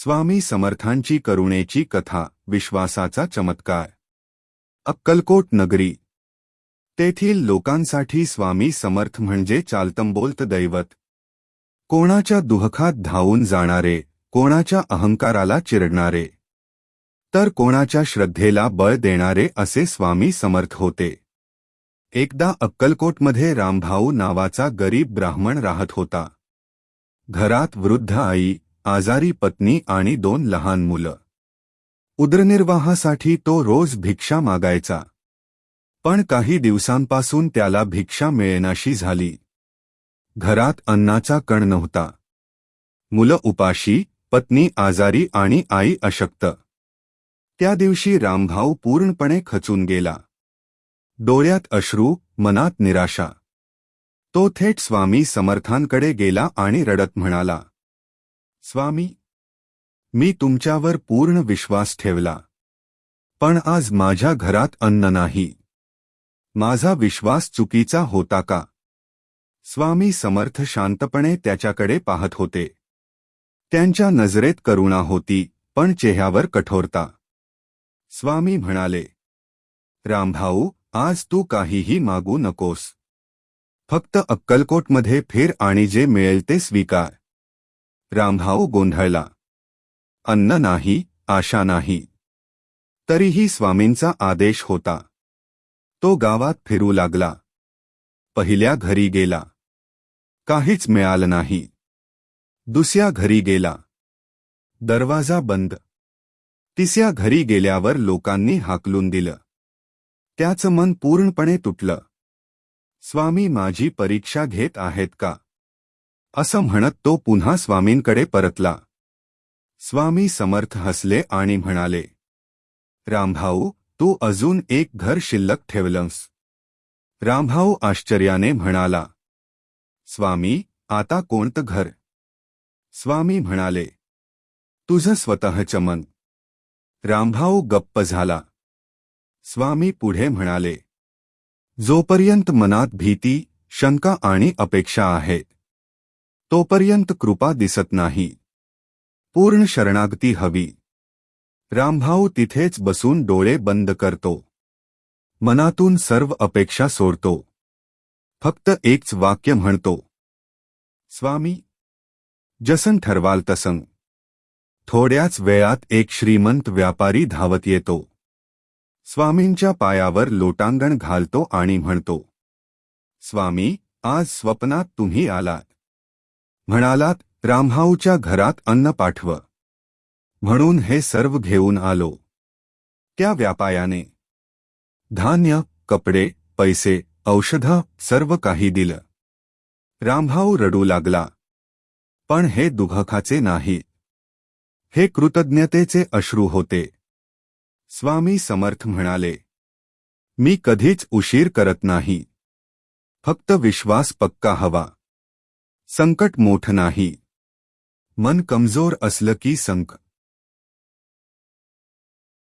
स्वामी समर्थांची करुणेची कथा, विश्वासाचा चमत्कार। अक्कलकोट नगरी। तेथील लोकांसाठी स्वामी समर्थ म्हणजे चालतंबोलत दैवत। कोणाच्या दुःखात धावून जाणारे, कोणाच्या अहंकाराला चिरडणारे, तर कोणाच्या श्रद्धेला बळ देणारे असे स्वामी समर्थ होते। एकदा अक्कलकोटमध्ये रामभाऊ नावाचा गरीब ब्राह्मण राहत होता। घरात वृद्ध आई, आजारी पत्नी आणि 2 लहान मुलं। उदरनिर्वाहासाठी तो रोज भिक्षा मागायचा, पण काही दिवसांपासून त्याला भिक्षा मिळेनाशी झाली। घरात अन्नाचा कण नव्हता। मुलं उपाशी, पत्नी आजारी आणि आई अशक्त। त्या दिवशी रामभाऊ पूर्णपणे खचून गेला। डोळ्यात अश्रू, मनात निराशा। तो थेट स्वामी समर्थांकडे गेला आणि रडत म्हणाला, स्वामी, मी तुमच्यावर पूर्ण विश्वास ठेवला, पण आज माझ्या घरात अन्न नाही। माझा विश्वास चुकीचा होता का? स्वामी समर्थ शांतपणे त्याच्याकडे पाहत होते। त्यांच्या नजरेत करुणा होती, पण चेहऱ्यावर कठोरता। स्वामी म्हणाले, रामभाऊ, आज तू काहीही मागू नकोस। फक्त अक्कलकोटमध्ये फिर आणि जे मिळेल ते स्वीकार। रामभाऊ गोंधळला। अन्न नाही, आशा नाही। तरीही स्वामींचा आदेश होता। तो गावात फिरू लागला। पहिल्या घरी गेला, काहीच मिळालं नाही। दुसऱ्या घरी गेला, दरवाजा बंद। तिसऱ्या घरी गेल्यावर लोकांनी हाकलून दिलं। त्याचं मन पूर्णपणे तुटलं। स्वामी माझी परीक्षा घेत आहेत का, असं म्हणत तो पुन्हा स्वामींकडे परतला। स्वामी समर्थ हसले आणि म्हणाले, रामभाऊ, तू अजून एक घर शिल्लक ठेवलंस। रामभाऊ आश्चर्याने म्हणाला, स्वामी, आता कोणतं घर? स्वामी म्हणाले, तुझं स्वतःचं मन। रामभाऊ गप्प झाला। स्वामी पुढे म्हणाले, जोपर्यंत मनात भीती, शंका आणि अपेक्षा आहेत, तोपर्यंत कृपा दिसत नाही। पूर्ण शरणागती हवी। रामभाऊ तिथेच बसून डोळे बंद करतो। मनातून सर्व अपेक्षा सोडतो। फक्त एकच वाक्य म्हणतो, स्वामी, जसं ठरवाल तसं। थोड्याच वेळात एक श्रीमंत व्यापारी धावत येतो। स्वामींच्या पायावर लोटांगण घालतो आणि म्हणतो, स्वामी, आज स्वप्नात तुम्ही आलात। म्हणालात, रामभाऊच्या घरात अन्न पाठव, म्हणून हे सर्व घेऊन आलो। त्या व्यापाऱ्याने धान्य, कपडे, पैसे, औषधं सर्व काही दिलं। रामभाऊ रडू लागला, पण हे दुःखाचे नाही, हे कृतज्ञतेचे अश्रू होते। स्वामी समर्थ म्हणाले, मी कधीच उशीर करत नाही, फक्त विश्वास पक्का हवा। संकट मोठं नाही, मन कमजोर असलं की संक